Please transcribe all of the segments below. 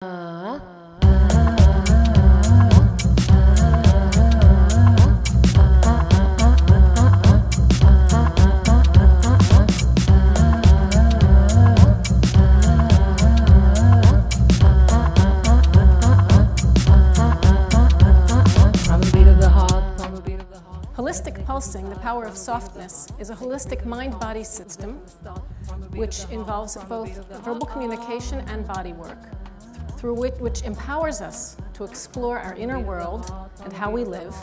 I'm a beat of the heart. Holistic pulsing, the power of softness, is a holistic mind-body system which involves both verbal communication and body work, through which empowers us to explore our inner world and how we live,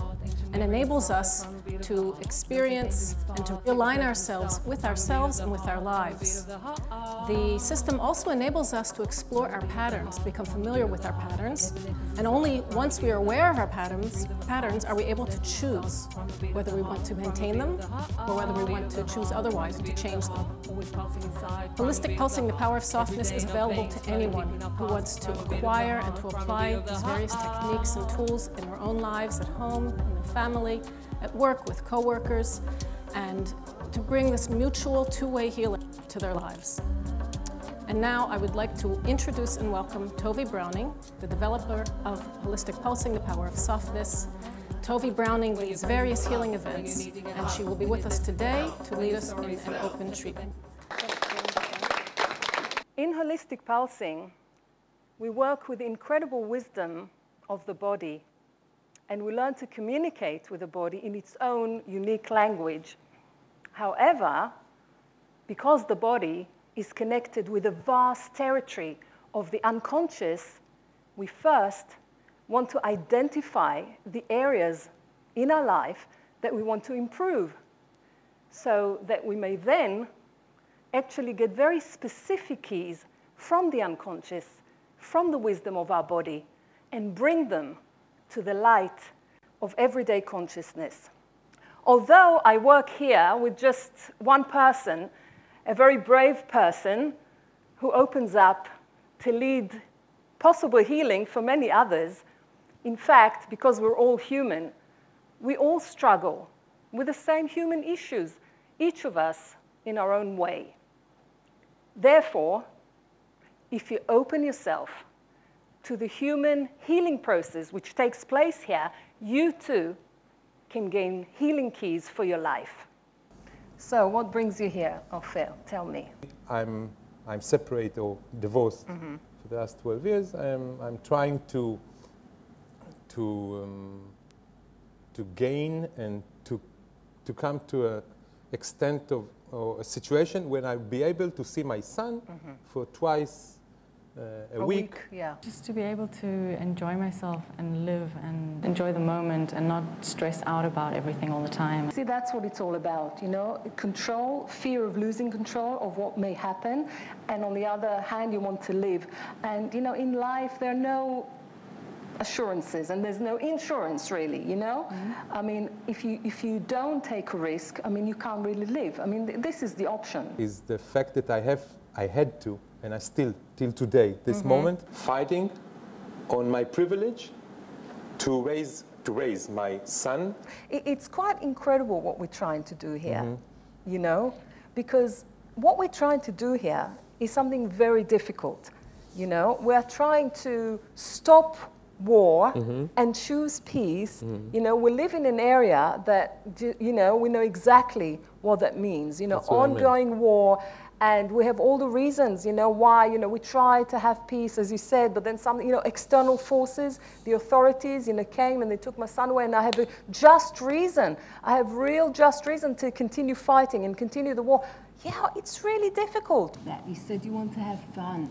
and enables us to experience and to realign ourselves and with our lives. The system also enables us to explore our patterns, become familiar with our patterns, and only once we are aware of our patterns are we able to choose whether we want to maintain them or whether we want to choose otherwise and to change them. Holistic pulsing, the power of softness, is available to anyone who wants to acquire and to apply these various techniques and tools in their own lives, at home, in their family, at work, with co-workers, and to bring this mutual two-way healing to their lives. And now I would like to introduce and welcome Tovi Browning, the developer of Holistic Pulsing, the Power of Softness. Tovi Browning leads various healing events, and she will be with us today to lead us in an open treatment. In Holistic Pulsing, we work with the incredible wisdom of the body, and we learn to communicate with the body in its own unique language. However, because the body is connected with a vast territory of the unconscious, we first want to identify the areas in our life that we want to improve, so that we may then actually get very specific keys from the unconscious, from the wisdom of our body, and bring them to the light of everyday consciousness. Although I work here with just one person, a very brave person who opens up to lead possible healing for many others, in fact, because we're all human, we all struggle with the same human issues, each of us in our own way. Therefore, if you open yourself to the human healing process which takes place here, you too can gain healing keys for your life. So what brings you here, Ofer? Tell me. I'm separated or divorced for the last 12 years. I'm trying to gain and to come to an extent of or a situation when I'll be able to see my son for twice a week. Yeah. Just to be able to enjoy myself and live and enjoy the moment and not stress out about everything all the time. See, that's what it's all about, you know, control, fear of losing control of what may happen, and on the other hand, you want to live. And, you know, in life, there are no assurances, and there's no insurance, really, you know? I mean, if you don't take a risk, I mean, you can't really live. I mean, this is the option. Is the fact that I had to, and I still, till today, this moment, fighting on my privilege to raise my son. It's quite incredible what we're trying to do here, you know? Because what we're trying to do here is something very difficult, you know? We're trying to stop war and choose peace. You know, we live in an area that, you know, we know exactly what that means. You know, ongoing war, and we have all the reasons, you know, why, you know, we try to have peace, as you said, but then some, you know, external forces, the authorities, you know, came and they took my son away, and I have a just reason. I have real just reason to continue fighting and continue the war. Yeah, it's really difficult. That you said you want to have fun.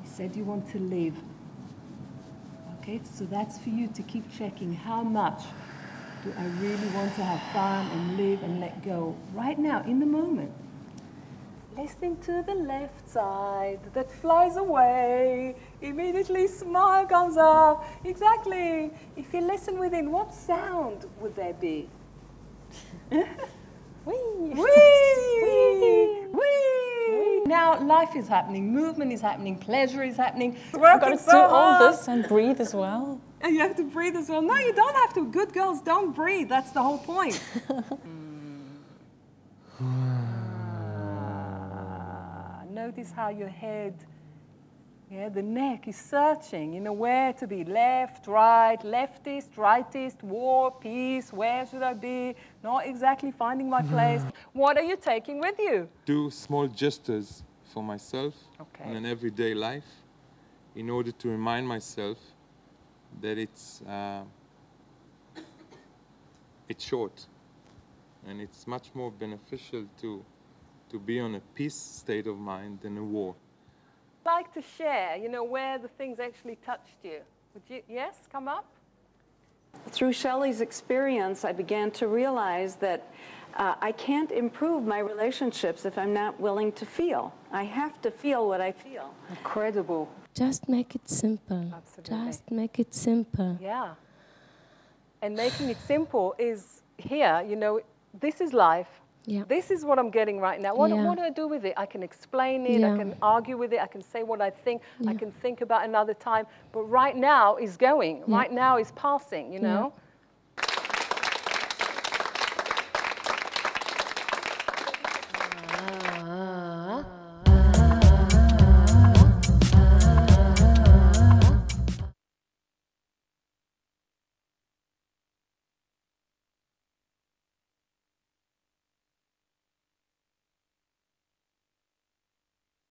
You said you want to live. Okay, so that's for you to keep checking how much do I really want to have fun and live and let go right now, in the moment. Listening to the left side that flies away, immediately smile comes up. Exactly. If you listen within, what sound would there be? Wee! Wee! Wee! Wee! Now life is happening, movement is happening, pleasure is happening. I've got to do all this and breathe as well. And you have to breathe as well. No, you don't have to. Good girls don't breathe. That's the whole point. Notice how your head Yeah, the neck is searching, you know, where to be, left, right, leftist, rightist, war, peace, where should I be? Not exactly finding my place. What are you taking with you? Do small gestures for myself Okay. in an everyday life in order to remind myself that it's short, and it's much more beneficial to be on a peace state of mind than a war. Like to share, you know, where the things actually touched you. Would you, yes, come up? Through Shelley's experience, I began to realize that I can't improve my relationships if I'm not willing to feel. I have to feel what I feel. Incredible. Just make it simple. Absolutely. Just make it simple. Yeah. And making it simple is here, you know, this is life. Yeah. This is what I'm getting right now. What do I do with it? I can explain it, I can argue with it, I can say what I think, I can think about another time. But right now is going, right now is passing, you know?